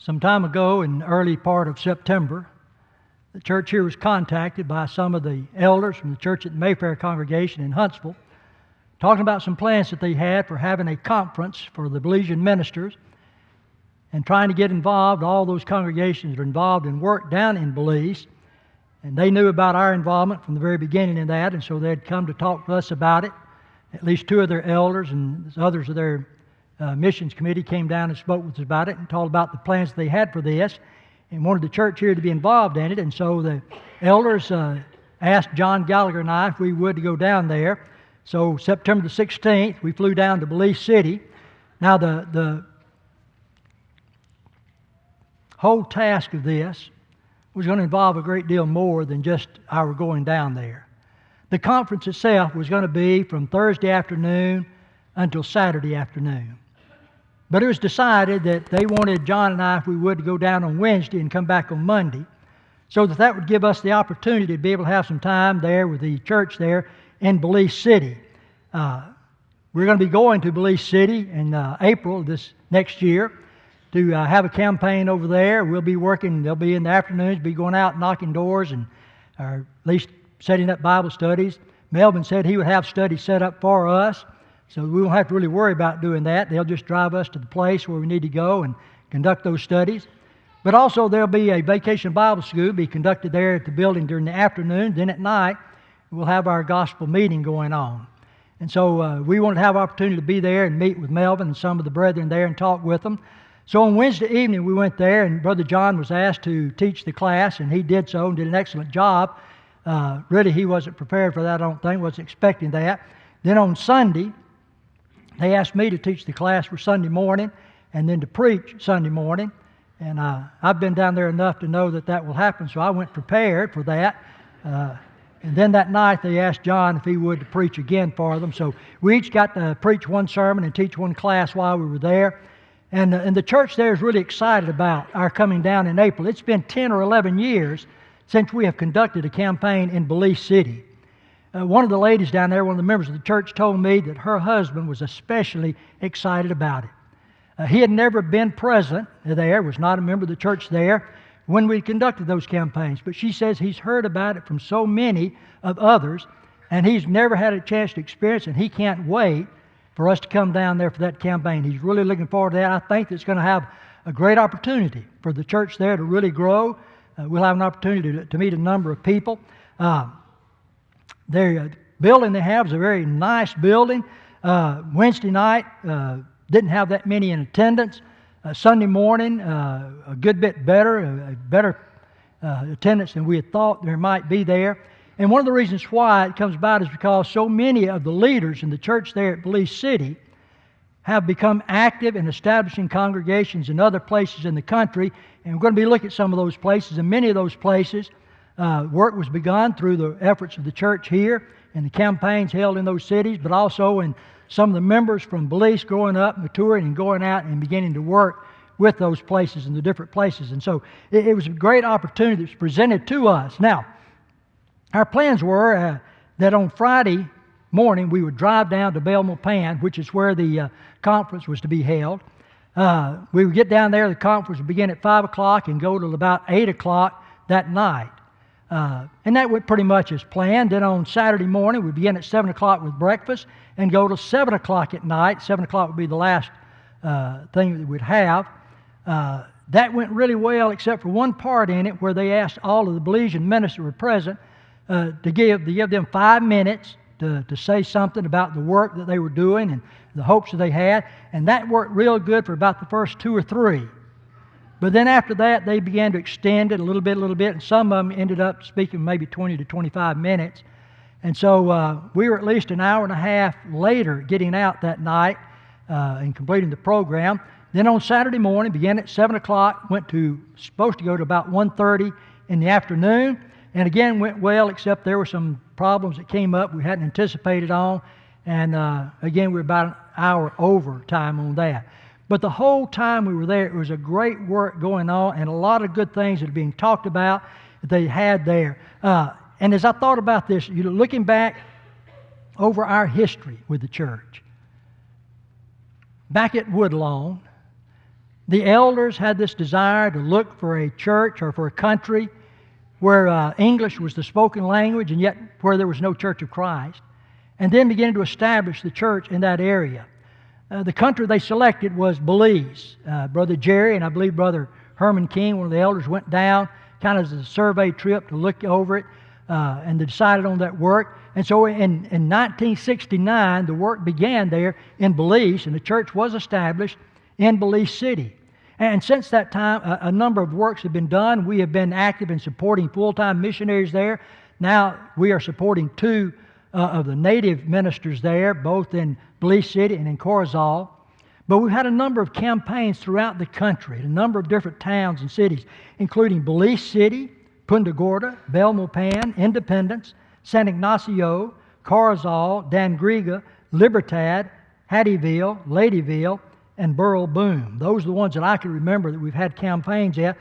Some time ago, in the early part of September, the church here was contacted by some of the elders from the church at the Mayfair congregation in Huntsville, talking about some plans that they had for having a conference for the Belizean ministers and trying to get involved. All those congregations are involved in work down in Belize, and they knew about our involvement from the very beginning in that, and so they had come to talk to us about it. At least two of their elders and others of their missions committee came down and spoke with us about it and told about the plans they had for this and wanted the church here to be involved in it. And so the elders asked John Gallagher and I if we would to go down there. So September the 16th, we flew down to Belize City. Now the whole task of this was going to involve a great deal more than just our going down there. The conference itself was going to be from Thursday afternoon until Saturday afternoon. But it was decided that they wanted John and I, if we would, to go down on Wednesday and come back on Monday, so that would give us the opportunity to be able to have some time there with the church there in Belize City. We're going to be going to Belize City in April of this next year to have a campaign over there. We'll be working, they'll be in the afternoons, be going out knocking doors and or at least setting up Bible studies. Melvin said he would have studies set up for us, so we won't have to really worry about doing that. They'll just drive us to the place where we need to go and conduct those studies. But also there'll be a vacation Bible school be conducted there at the building during the afternoon. Then at night, we'll have our gospel meeting going on. And so we wanted to have opportunity to be there and meet with Melvin and some of the brethren there and talk with them. So on Wednesday evening, we went there, and Brother John was asked to teach the class, and he did so and did an excellent job. Really, he wasn't prepared for that, I don't think, wasn't expecting that. Then on Sunday, they asked me to teach the class for Sunday morning and then to preach Sunday morning. And I've been down there enough to know that that will happen, so I went prepared for that. And then that night, they asked John if he would to preach again for them. So we each got to preach one sermon and teach one class while we were there. And the church there is really excited about our coming down in April. It's been 10 or 11 years since we have conducted a campaign in Belize City. One of the ladies down there, one of the members of the church, told me that her husband was especially excited about it. He had never been present there, was not a member of the church there when we conducted those campaigns. But she says he's heard about it from so many of others, and he's never had a chance to experience it, and he can't wait for us to come down there for that campaign. He's really looking forward to that. I think it's going to have a great opportunity for the church there to really grow. We'll have an opportunity to meet a number of people. The building they have is a very nice building. Wednesday night didn't have that many in attendance. Sunday morning, a good bit better, a better attendance than we had thought there might be there. And one of the reasons why it comes about is because so many of the leaders in the church there at Belize City have become active in establishing congregations in other places in the country. And we're going to be looking at some of those places. And many of those places, work was begun through the efforts of the church here and the campaigns held in those cities, but also in some of the members from Belize growing up, maturing, and going out and beginning to work with those places in the different places. And so it was a great opportunity that was presented to us. Now, our plans were that on Friday morning we would drive down to Belmopan, which is where the conference was to be held. We would get down there, the conference would begin at 5 o'clock and go till about 8 o'clock that night. And that went pretty much as planned. Then on Saturday morning, we'd begin at 7 o'clock with breakfast and go till 7 o'clock at night. 7 o'clock would be the last thing that we'd have. That went really well, except for one part in it where they asked all of the Belizean ministers who were present to give them 5 minutes to say something about the work that they were doing and the hopes that they had. And that worked real good for about the first 2 or 3. But then after that, they began to extend it a little bit, and some of them ended up speaking maybe 20 to 25 minutes. And so we were at least an hour and a half later getting out that night and completing the program. Then on Saturday morning, began at 7 o'clock, supposed to go to about 1:30 in the afternoon. And again, went well, except there were some problems that came up we hadn't anticipated on. And again, we were about an hour over time on that. But the whole time we were there, it was a great work going on and a lot of good things that are being talked about that they had there. And as I thought about this, looking back over our history with the church, back at Woodlawn, The elders had this desire to look for a church or for a country where English was the spoken language and yet where there was no Church of Christ, and then began to establish the church in that area. The country they selected was Belize. Brother Jerry and I believe Brother Herman King, one of the elders, went down kind of as a survey trip to look over it, and they decided on that work. And so in 1969, the work began there in Belize, and the church was established in Belize City. And since that time, a number of works have been done. We have been active in supporting full-time missionaries there. Now we are supporting two of the native ministers there, both in Belize City and in Corozal. But we've had a number of campaigns throughout the country, a number of different towns and cities, including Belize City, Punta Gorda, Belmopan, Independence, San Ignacio, Corozal, Dangriga, Libertad, Hattieville, Ladyville, and Burrell Boom. Those are the ones that I can remember that we've had campaigns at,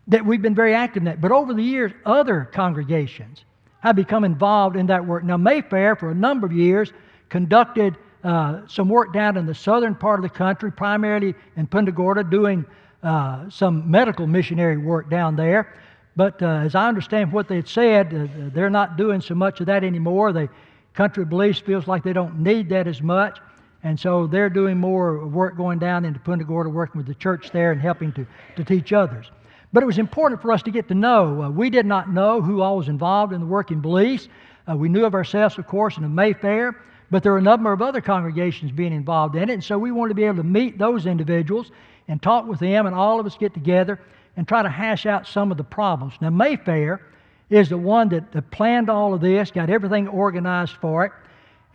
that we've been very active in that. But over the years, other congregations have become involved in that work. Now, Mayfair, for a number of years, conducted some work down in the southern part of the country, primarily in Punta Gorda, doing some medical missionary work down there. But as I understand what they had said, they're not doing so much of that anymore. The country of Belize feels like they don't need that as much. And so they're doing more work going down into Punta Gorda, working with the church there and helping to teach others. But it was important for us to get to know. We did not know who all was involved in the work in Belize. We knew of ourselves, of course, in the Mayfair, but there were a number of other congregations being involved in it. And so we wanted to be able to meet those individuals and talk with them, and all of us get together and try to hash out some of the problems. Now, Mayfair is the one that planned all of this, got everything organized for it,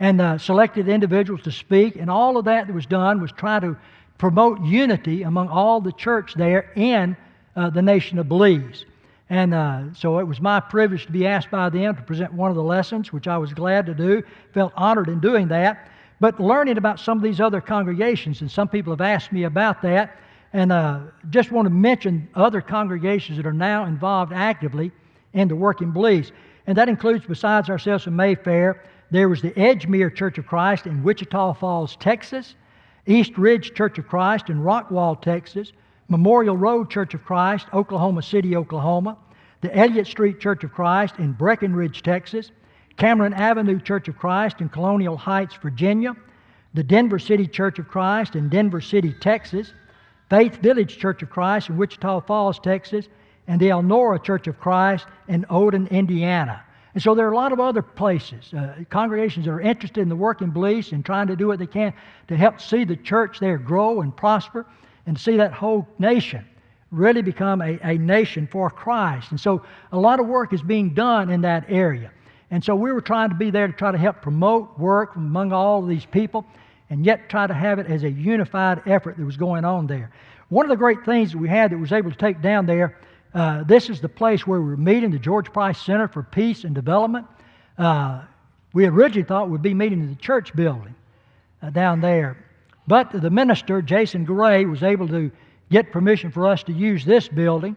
and selected individuals to speak. And all of that was done was try to promote unity among all the church there in the nation of Belize. And so it was my privilege to be asked by them to present one of the lessons, which I was glad to do, felt honored in doing that. But learning about some of these other congregations, and some people have asked me about that, and just want to mention other congregations that are now involved actively in the work in Belize. And that includes, besides ourselves in Mayfair, there was the Edgemere Church of Christ in Wichita Falls, Texas, East Ridge Church of Christ in Rockwall, Texas, Memorial Road Church of Christ, Oklahoma City, Oklahoma, the Elliott Street Church of Christ in Breckenridge, Texas, Cameron Avenue Church of Christ in Colonial Heights, Virginia, the Denver City Church of Christ in Denver City, Texas, Faith Village Church of Christ in Wichita Falls, Texas, and the Elnora Church of Christ in Odin, Indiana. And so there are a lot of other places, congregations that are interested in the work in Belize and trying to do what they can to help see the church there grow and prosper and see that whole nation really become a nation for Christ. And so a lot of work is being done in that area. And so we were trying to be there to try to help promote work among all of these people and yet try to have it as a unified effort that was going on there. One of the great things that we had that was able to take down there, this is the place where we were meeting, the George Price Center for Peace and Development. We originally thought we'd be meeting in the church building down there. But the minister, Jason Gray, was able to get permission for us to use this building.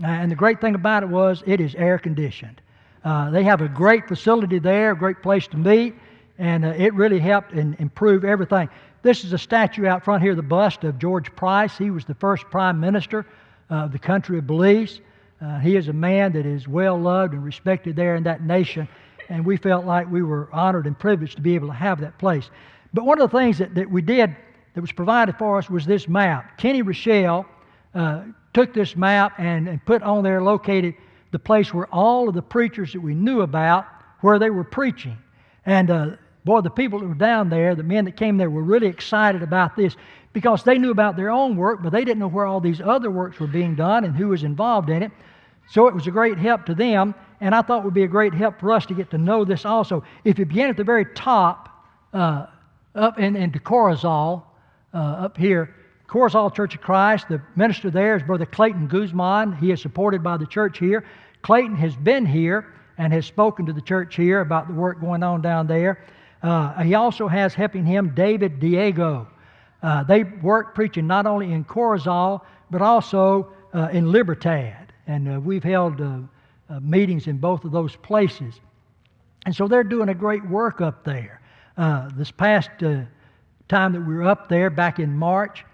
And the great thing about it was it is air conditioned. They have a great facility there, a great place to meet, and it really helped improve everything. This is a statue out front here, the bust of George Price. He was the first prime minister of the country of Belize. He is a man that is well loved and respected there in that nation, and we felt like we were honored and privileged to be able to have that place. But one of the things that we did that was provided for us was this map. Kenny Rochelle took this map and put on there, located the place where all of the preachers that we knew about, where they were preaching. And boy, the people that were down there, the men that came there, were really excited about this because they knew about their own work, but they didn't know where all these other works were being done and who was involved in it. So it was a great help to them, and I thought it would be a great help for us to get to know this also. If you begin at the very top, up into Corozal, up here, Corozal Church of Christ, the minister there is Brother Clayton Guzman. He is supported by the church here. Clayton has been here and has spoken to the church here about the work going on down there. He also has helping him David Diego. They work preaching not only in Corozal, but also in Libertad. And we've held meetings in both of those places. And so they're doing a great work up there. This past time that we were up there, back in March,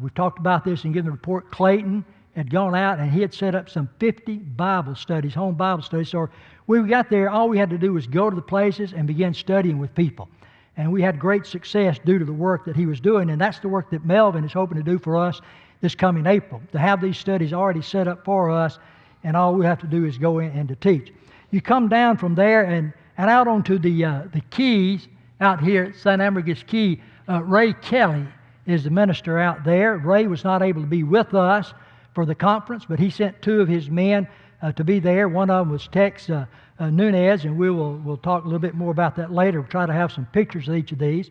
We've talked about this and given the report. Clayton had gone out and he had set up some 50 Bible studies, home Bible studies. So when we got there, all we had to do was go to the places and begin studying with people. And we had great success due to the work that he was doing. And that's the work that Melvin is hoping to do for us this coming April, to have these studies already set up for us, and all we have to do is go in and to teach. You come down from there and out onto the Keys out here at St. Ambergris Key. Ray Kelly is the minister out there. Ray was not able to be with us for the conference, but he sent 2 of his men to be there. One of them was Tex Nunez, and we'll talk a little bit more about that later. We'll try to have some pictures of each of these.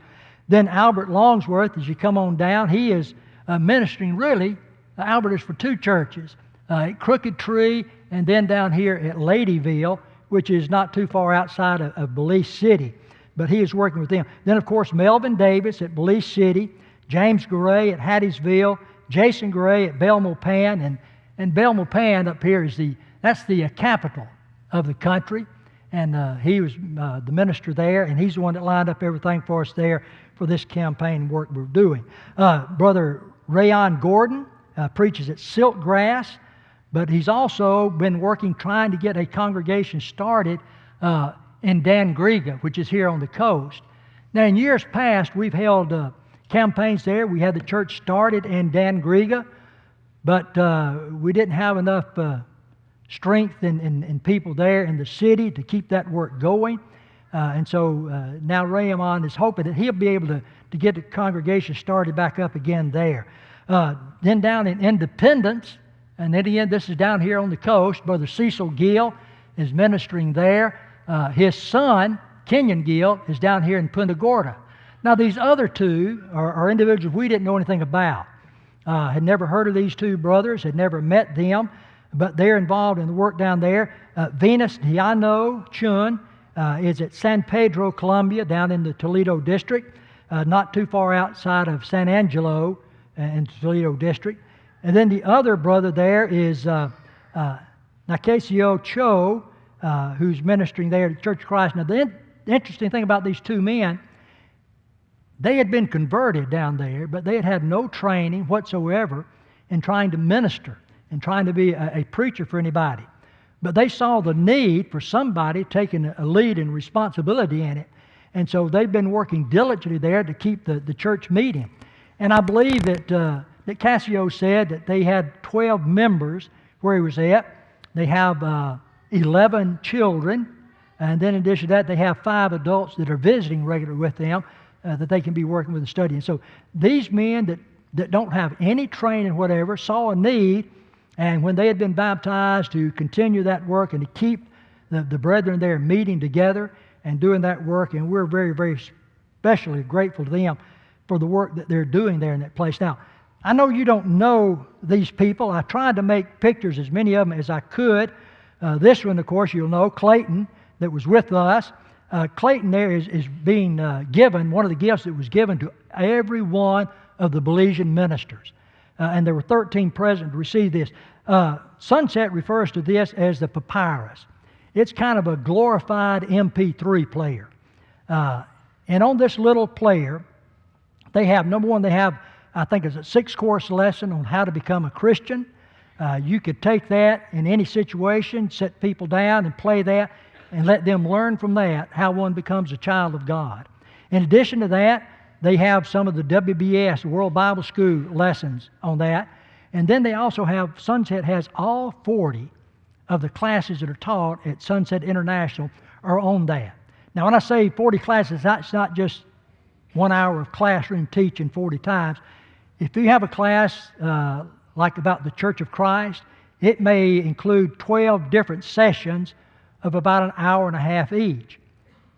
Then Albert Longsworth, as you come on down, he is ministering really. Albert is for 2 churches, at Crooked Tree and then down here at Ladyville, which is not too far outside of Belize City. But he is working with them. Then, of course, Melvin Davis at Belize City, James Gray at Hattiesville, Jason Gray at Belmopan, and Belmopan up here is that's the capital of the country, and he was the minister there, and he's the one that lined up everything for us there for this campaign work we're doing. Brother Rayon Gordon preaches at Siltgrass, but he's also been working trying to get a congregation started in Dangriga, which is here on the coast. Now, in years past, we've held campaigns there. We had the church started in Dangriga, but we didn't have enough strength in people there in the city to keep that work going. And so now Raymond is hoping that he'll be able to get the congregation started back up again there. Then down in Independence, and then again, this is down here on the coast, Brother Cecil Gill is ministering there. His son, Kenyon Gill, is down here in Punta Gorda. Now, these other 2 are individuals we didn't know anything about. Had never heard of these 2 brothers, had never met them, but they're involved in the work down there. Venus Diano Chun is at San Pedro, Colombia, down in the Toledo district, not too far outside of San Angelo in the Toledo district. And then the other brother there is Nicasio Cho, who's ministering there at the Church of Christ. Now, the interesting thing about these 2 men, they had been converted down there, but they had had no training whatsoever in trying to minister and trying to be a preacher for anybody. But they saw the need for somebody taking a lead and responsibility in it. And so they've been working diligently there to keep the church meeting. And I believe that Nicasio said that they had 12 members where he was at. They have 11 children, and then in addition to that, they have 5 adults that are visiting regularly with them that they can be working with and studying. So these men that don't have any training whatever saw a need, and when they had been baptized, to continue that work and to keep the brethren there meeting together and doing that work, and we're very, very especially grateful to them for the work that they're doing there in that place. Now, I know you don't know these people. I tried to make pictures, as many of them as I could. This one, of course, you'll know, Clayton, that was with us. Clayton there is being given, one of the gifts that was given to every one of the Belizean ministers. And there were 13 present to receive this. Sunset refers to this as the papyrus. It's kind of a glorified MP3 player. And on this little player, they have, number one, they have, I think it's a 6-course lesson on how to become a Christian. You could take that in any situation, sit people down and play that, and let them learn from that how one becomes a child of God. In addition to that, they have some of the WBS, World Bible School lessons on that. And then they also have, Sunset has all 40 of the classes that are taught at Sunset International are on that. Now, when I say 40 classes, that's not just 1 hour of classroom teaching 40 times. If you have a class like about the Church of Christ, it may include 12 different sessions of about an hour and a half each.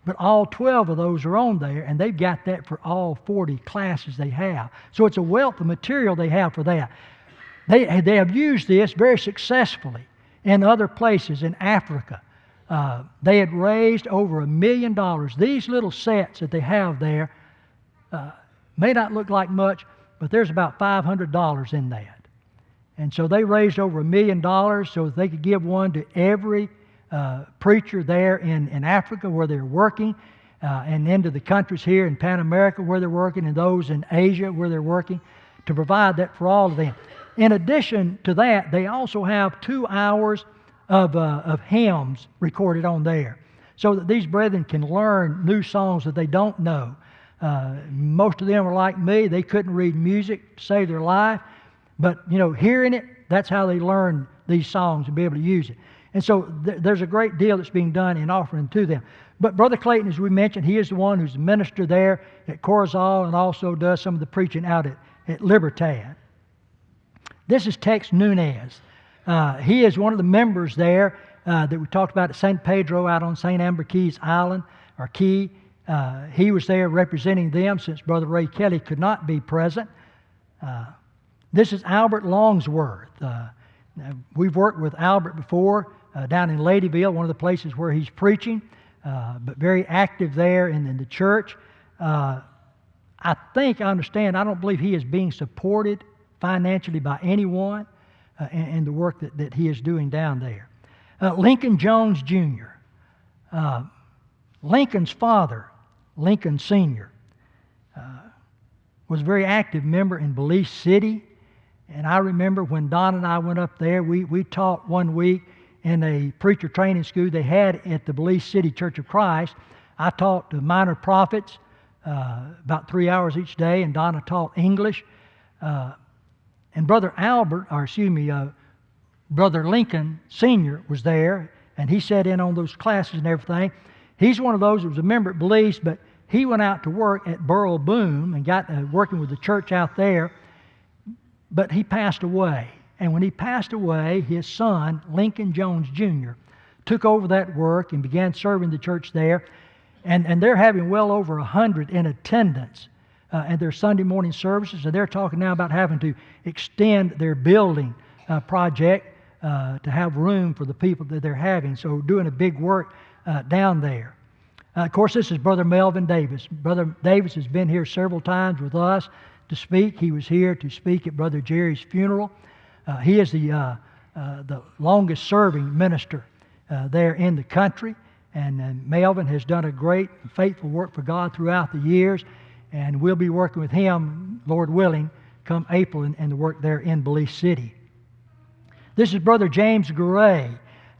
But all 12 of those are on there, and they've got that for all 40 classes they have. So it's a wealth of material they have for that. They have used this very successfully in other places in Africa. They had raised over $1 million. These little sets that they have there may not look like much, but there's about $500 in that. And so they raised over $1 million so that they could give one to every preacher there in Africa where they're working, and into the countries here in Pan America where they're working, and those in Asia where they're working. to provide that for all of them. In addition to that, they also have 2 hours of hymns recorded on there, so that these brethren can learn new songs that they don't know. Most of them are like me. They couldn't read music to save their life, but hearing it, that's how they learn these songs and be able to use it. And so there's a great deal that's being done in offering to them. But Brother Clayton, as we mentioned, he is the one who's the minister there at Corazal and also does some of the preaching out at Libertad. This is Tex Nunez. He is one of the members there that we talked about at St. Pedro out on St. Amber Keys Island, or Key. He was there representing them since Brother Ray Kelly could not be present. This is Albert Longsworth. We've worked with Albert before down in Ladyville, one of the places where he's preaching, but very active there in the church. I understand, I don't believe he is being supported financially by anyone in the work that he is doing down there. Lincoln Jones Jr. Lincoln's father, Lincoln Sr., was a very active member in Belize City. And I remember when Don and I went up there, we taught one week in a preacher training school they had at the Belize City Church of Christ. I taught the minor prophets about 3 hours each day, and Donna taught English. And Brother Brother Lincoln Sr. was there, and he sat in on those classes and everything. He's one of those that was a member at Belize, but he went out to work at Burrell Boom and got working with the church out there. But he passed away. And when he passed away, his son, Lincoln Jones Jr., took over that work and began serving the church there. And they're having well over 100 in attendance at their Sunday morning services. And they're talking now about having to extend their building project to have room for the people that they're having. So doing a big work down there. Of course, this is Brother Melvin Davis. Brother Davis has been here several times with us to speak. He was here to speak at Brother Jerry's funeral. He is the longest serving minister there in the country. And Melvin has done a great and faithful work for God throughout the years. And we'll be working with him, Lord willing, come April in the work there in Belize City. This is Brother James Gray.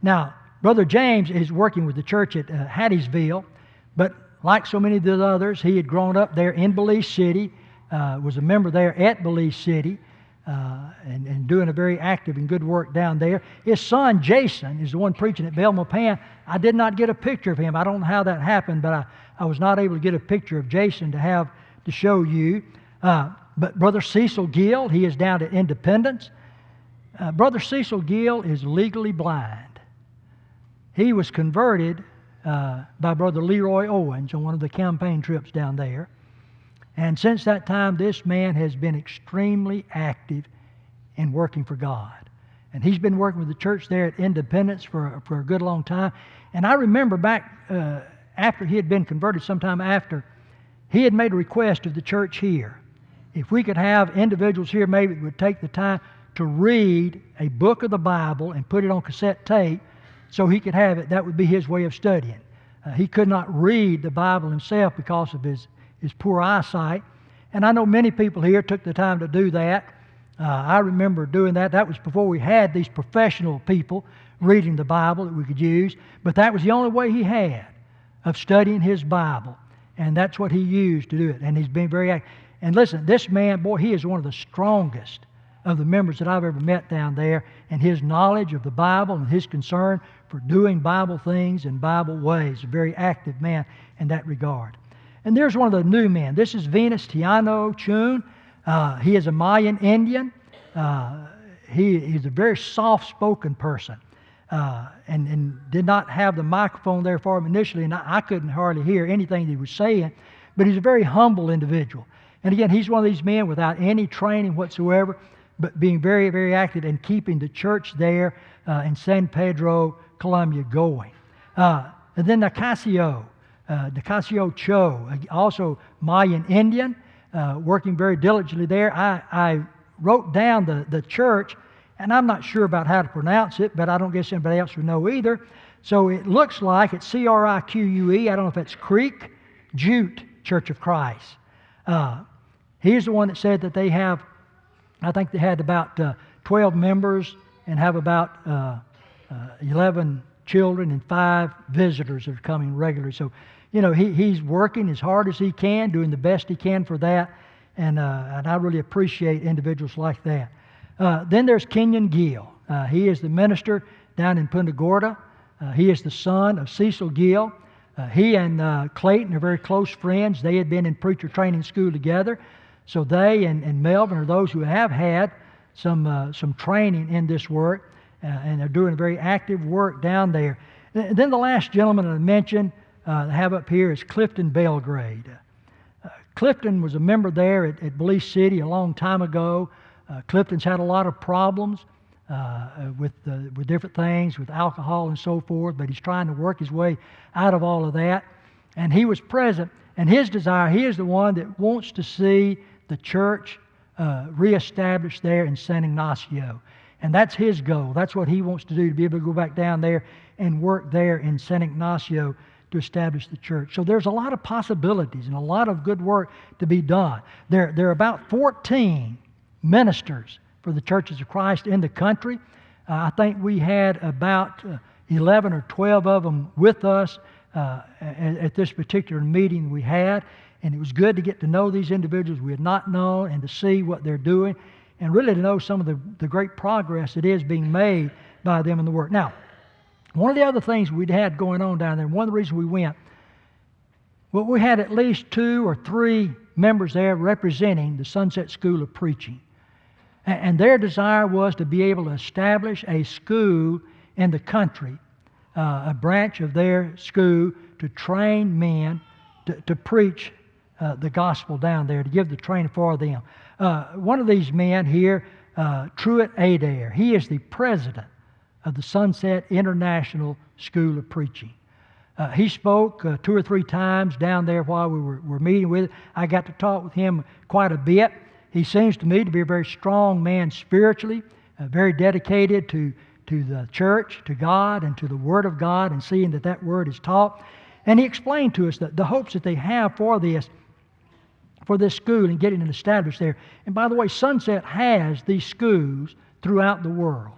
Now, Brother James is working with the church at Hattiesville, but like so many of the others, he had grown up there in Belize City, was a member there at Belize City, and doing a very active and good work down there. His son, Jason, is the one preaching at Belmopan. I did not get a picture of him. I don't know how that happened, but I was not able to get a picture of Jason to show you. But Brother Cecil Gill, he is down at Independence. Brother Cecil Gill is legally blind. He was converted by Brother Leroy Owens on one of the campaign trips down there. And since that time, this man has been extremely active in working for God. And he's been working with the church there at Independence for a good long time. And I remember back after he had been converted, sometime after, he had made a request of the church here. If we could have individuals here maybe that would take the time to read a book of the Bible and put it on cassette tape so he could have it, that would be his way of studying. He could not read the Bible himself because of his poor eyesight. And I know many people here took the time to do that. I remember doing that. That was before we had these professional people reading the Bible that we could use. But that was the only way he had of studying his Bible. And that's what he used to do it. And he's been very active. And listen, this man, boy, he is one of the strongest of the members that I've ever met down there. And his knowledge of the Bible and his concern for doing Bible things in Bible ways. A very active man in that regard. And there's one of the new men. This is Venus Tiano Chun. He is a Mayan Indian. He's a very soft-spoken person and did not have the microphone there for him initially, and I couldn't hardly hear anything that he was saying, but he's a very humble individual. And again, he's one of these men without any training whatsoever, but being very, very active and keeping the church there in San Pedro, Colombia going. And then Nicasio Cho, also Mayan Indian, working very diligently there. I wrote down the church, and I'm not sure about how to pronounce it, but I don't guess anybody else would know either. So it looks like it's Crique. I don't know if that's Creek Jute Church of Christ. He's the one that said that they have I think they had about 12 members and have about 11 children and 5 visitors that are coming regularly. So, he's working as hard as he can, doing the best he can for that, and I really appreciate individuals like that. Then there's Kenyon Gill. He is the minister down in Punta Gorda. He is the son of Cecil Gill. He and Clayton are very close friends. They had been in preacher training school together. So they and Melvin are those who have had some training in this work, and they're doing very active work down there. Then the last gentleman I mentioned, I have up here is Clifton Belgrade. Clifton was a member there at Belize City a long time ago. Clifton's had a lot of problems with different things, with alcohol and so forth, but he's trying to work his way out of all of that. And he was present, and his desire, he is the one that wants to see the church reestablished there in San Ignacio. And that's his goal. That's what he wants to do, to be able to go back down there and work there in San Ignacio to establish the church. So there's a lot of possibilities and a lot of good work to be done. There are about 14 ministers for the Churches of Christ in the country. I think we had about 11 or 12 of them with us at this particular meeting we had, and it was good to get to know these individuals we had not known and to see what they're doing, and really to know some of the great progress that is being made by them in the work. Now, one of the other things we'd had going on down there, one of the reasons we went, well, we had at least 2 or 3 members there representing the Sunset School of Preaching. And their desire was to be able to establish a school in the country, a branch of their school to train men to preach the gospel down there, to give the training for them. One of these men here, Truett Adair, he is the president of the Sunset International School of Preaching. He spoke 2 or 3 times down there while we were meeting with him. I got to talk with him quite a bit. He seems to me to be a very strong man spiritually, very dedicated to the church, to God, and to the Word of God, and seeing that Word is taught. And he explained to us that the hopes that they have for this school and getting it established there. And by the way, Sunset has these schools throughout the world.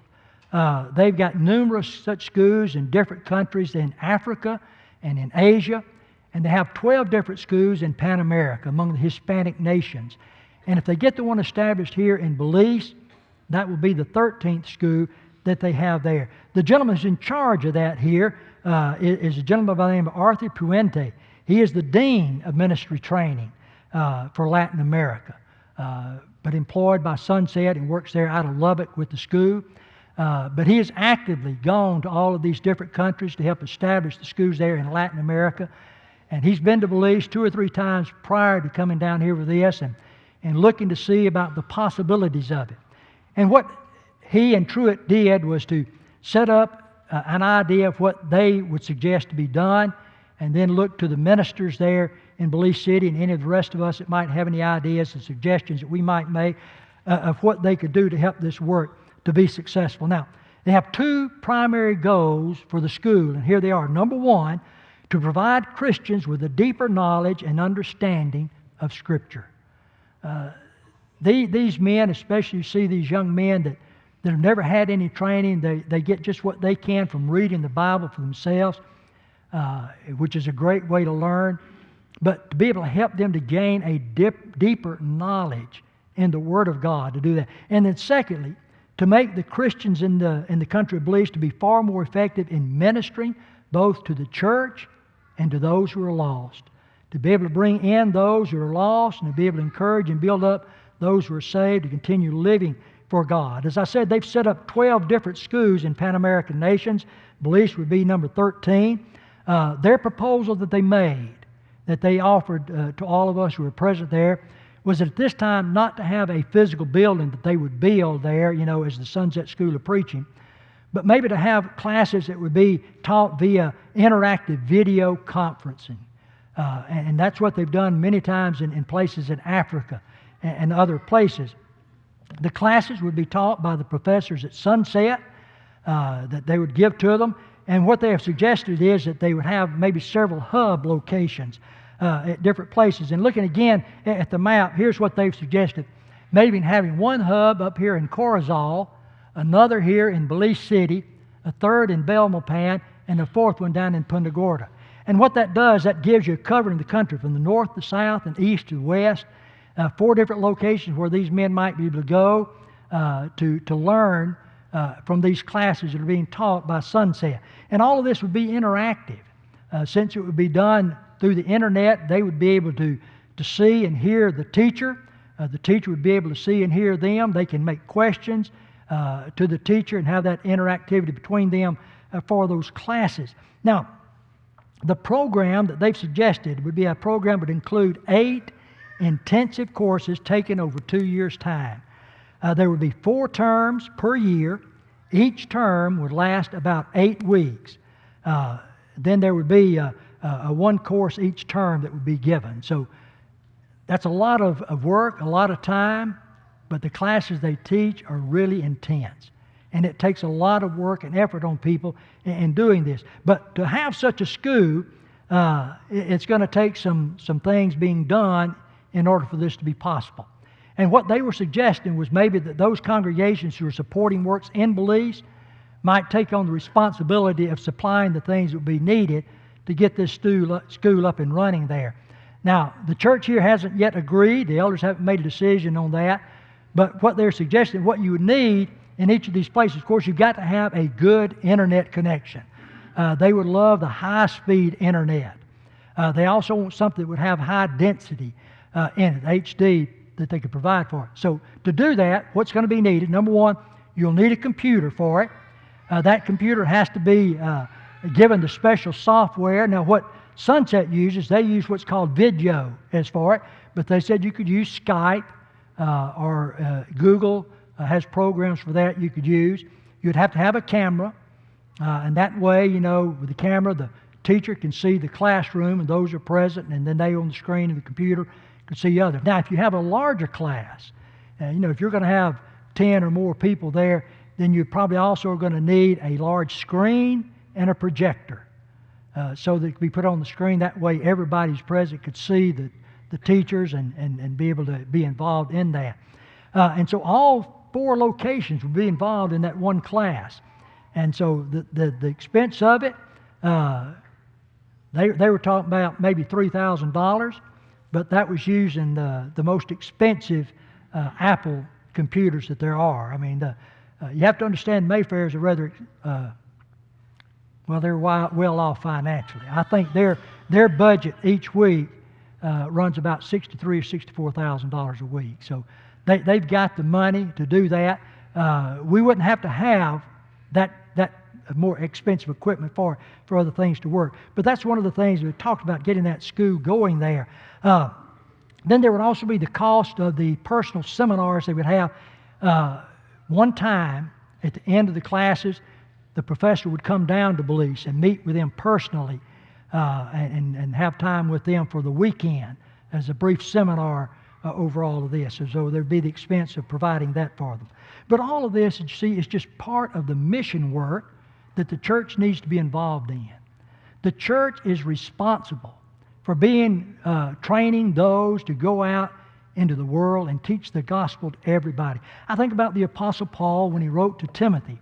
They've got numerous such schools in different countries in Africa and in Asia, and they have 12 different schools in Pan America among the Hispanic nations. And if they get the one established here in Belize, that will be the 13th school that they have there. The gentleman who's in charge of that here is a gentleman by the name of Arthur Puente. He is the Dean of Ministry Training for Latin America, but employed by Sunset and works there out of Lubbock with the school. But he has actively gone to all of these different countries to help establish the schools there in Latin America. And he's been to Belize 2 or 3 times prior to coming down here with this and looking to see about the possibilities of it. And what he and Truett did was to set up an idea of what they would suggest to be done, and then look to the ministers there in Belize City and any of the rest of us that might have any ideas and suggestions that we might make of what they could do to help this work to be successful. Now, they have 2 primary goals for the school, and here they are. Number 1, to provide Christians with a deeper knowledge and understanding of Scripture. These men, especially you see these young men that have never had any training, they get just what they can from reading the Bible for themselves, which is a great way to learn. But to be able to help them to gain a deeper knowledge in the Word of God, to do that. And then secondly, to make the Christians in the country of Belize to be far more effective in ministering both to the church and to those who are lost. To be able to bring in those who are lost and to be able to encourage and build up those who are saved to continue living for God. As I said, they've set up 12 different schools in Pan American nations. Belize would be number 13. Their proposal that they made, that they offered to all of us who were present there, was at this time not to have a physical building that they would build there, as the Sunset School of Preaching, but maybe to have classes that would be taught via interactive video conferencing. And that's what they've done many times in places in Africa and other places. The classes would be taught by the professors at Sunset that they would give to them. And what they have suggested is that they would have maybe several hub locations at different places. And looking again at the map, here's what they've suggested. maybe having one hub up here in Corozal, another here in Belize City, a third in Belmopan, and a fourth one down in Punta Gorda. And what that does, that gives you a covering the country from the north to south and east to west, 4 different locations where these men might be able to go to learn from these classes that are being taught by Sunset. And all of this would be interactive. Since it would be done through the internet, they would be able to see and hear the teacher. The teacher would be able to see and hear them. They can make questions to the teacher and have that interactivity between them for those classes. Now, the program that they've suggested would be a program that would include 8 intensive courses taken over 2 years' time. There would be 4 terms per year. Each term would last about 8 weeks. Then there would be a 1 course each term that would be given. So that's a lot of work, a lot of time, but the classes they teach are really intense. And it takes a lot of work and effort on people in doing this. But to have such a school, it's going to take some things being done in order for this to be possible. And what they were suggesting was maybe that those congregations who are supporting works in Belize might take on the responsibility of supplying the things that would be needed to get this school up and running there. Now, the church here hasn't yet agreed. The elders haven't made a decision on that. But what they're suggesting, what you would need in each of these places, of course, you've got to have a good internet connection. They would love the high-speed internet. They also want something that would have high density in it, HD, that they could provide for it. So to do that, what's going to be needed? Number one, you'll need a computer for it. That computer has to be given the special software. Now, what Sunset uses, they use what's called video as for it, but they said you could use Skype or Google has programs for that you could use. You'd have to have a camera, and that way, with the camera, the teacher can see the classroom and those are present, and then they on the screen of the computer can see others. Now, if you have a larger class, if you're going to have 10 or more people there, then you probably also are going to need a large screen and a projector so that it can be put on the screen. That way, everybody's present could see the teachers and be able to be involved in that. And so all 4 locations would be involved in that one class. And so the expense of it, they were talking about maybe $3,000, but that was using the most expensive Apple computers that there are. I mean, you have to understand Mayfair's are rather, they're well off financially. I think their budget each week runs about $63,000 or $64,000 a week. So they've got the money to do that. We wouldn't have to have that more expensive equipment for other things to work. But that's one of the things we talked about, getting that school going there. Then there would also be the cost of the personal seminars they would have. One time at the end of the classes, the professor would come down to Belize and meet with them personally and have time with them for the weekend as a brief seminar over all of this. So there'd be the expense of providing that for them. But all of this, you see, is just part of the mission work that the church needs to be involved in. The church is responsible for training those to go out into the world and teach the gospel to everybody. I think about the Apostle Paul when he wrote to Timothy.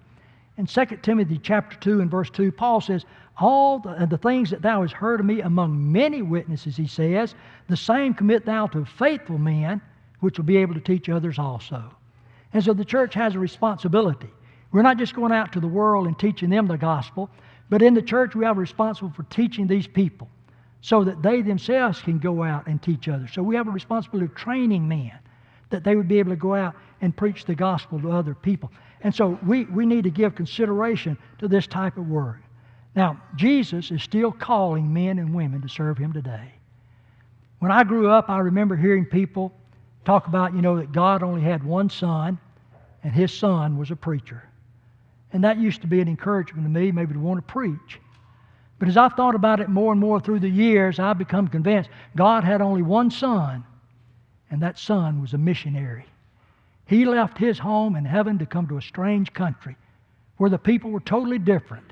In 2 Timothy chapter 2 and verse 2, Paul says, all the things that thou hast heard of me among many witnesses, he says, the same commit thou to faithful men, which will be able to teach others also. And so the church has a responsibility. We're not just going out to the world and teaching them the gospel, but in the church we have a responsibility for teaching these people so that they themselves can go out and teach others. So we have a responsibility of training men that they would be able to go out and preach the gospel to other people. And so we need to give consideration to this type of work. Now, Jesus is still calling men and women to serve Him today. When I grew up, I remember hearing people talk about, that God only had one son, and His son was a preacher. And that used to be an encouragement to me, maybe to want to preach. But as I've thought about it more and more through the years, I've become convinced God had only one son, and that son was a missionary. He left His home in heaven to come to a strange country where the people were totally different,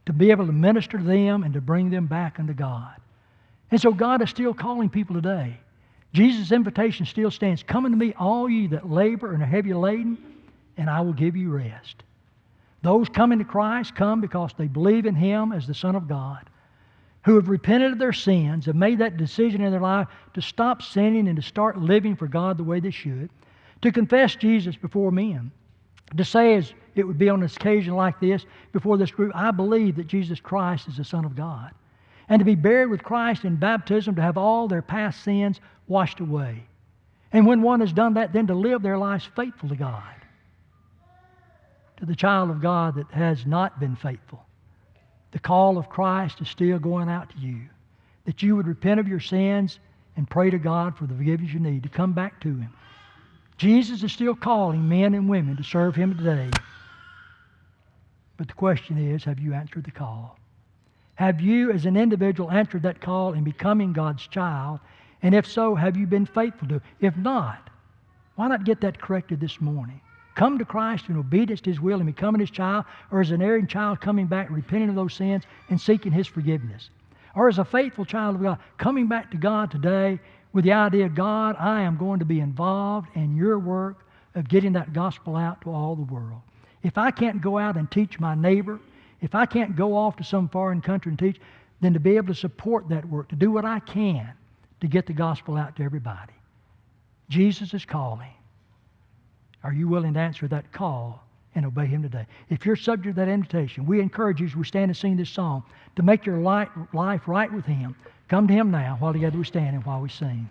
to be able to minister to them and to bring them back unto God. And so God is still calling people today. Jesus' invitation still stands. Come unto me, all ye that labor and are heavy laden, and I will give you rest. Those coming to Christ come because they believe in Him as the Son of God, who have repented of their sins, have made that decision in their life to stop sinning and to start living for God the way they should, to confess Jesus before men, to say, as it would be on an occasion like this, before this group, I believe that Jesus Christ is the Son of God, and to be buried with Christ in baptism, to have all their past sins washed away. And when one has done that, then to live their lives faithful to God. To the child of God that has not been faithful, the call of Christ is still going out to you, that you would repent of your sins and pray to God for the forgiveness you need, to come back to Him. Jesus is still calling men and women to serve Him today. But the question is, have you answered the call? Have you as an individual answered that call in becoming God's child? And if so, have you been faithful to it? If not, why not get that corrected this morning? Come to Christ in obedience to His will and becoming His child, or as an erring child coming back, repenting of those sins and seeking His forgiveness. Or as a faithful child of God, coming back to God today with the idea, God, I am going to be involved in your work of getting that gospel out to all the world. If I can't go out and teach my neighbor, if I can't go off to some foreign country and teach, then to be able to support that work, to do what I can to get the gospel out to everybody. Jesus is calling. Are you willing to answer that call and obey Him today? If you're subject to that invitation, we encourage you as we stand and sing this song to make your life right with Him. Come to Him now while together we stand and while we sing.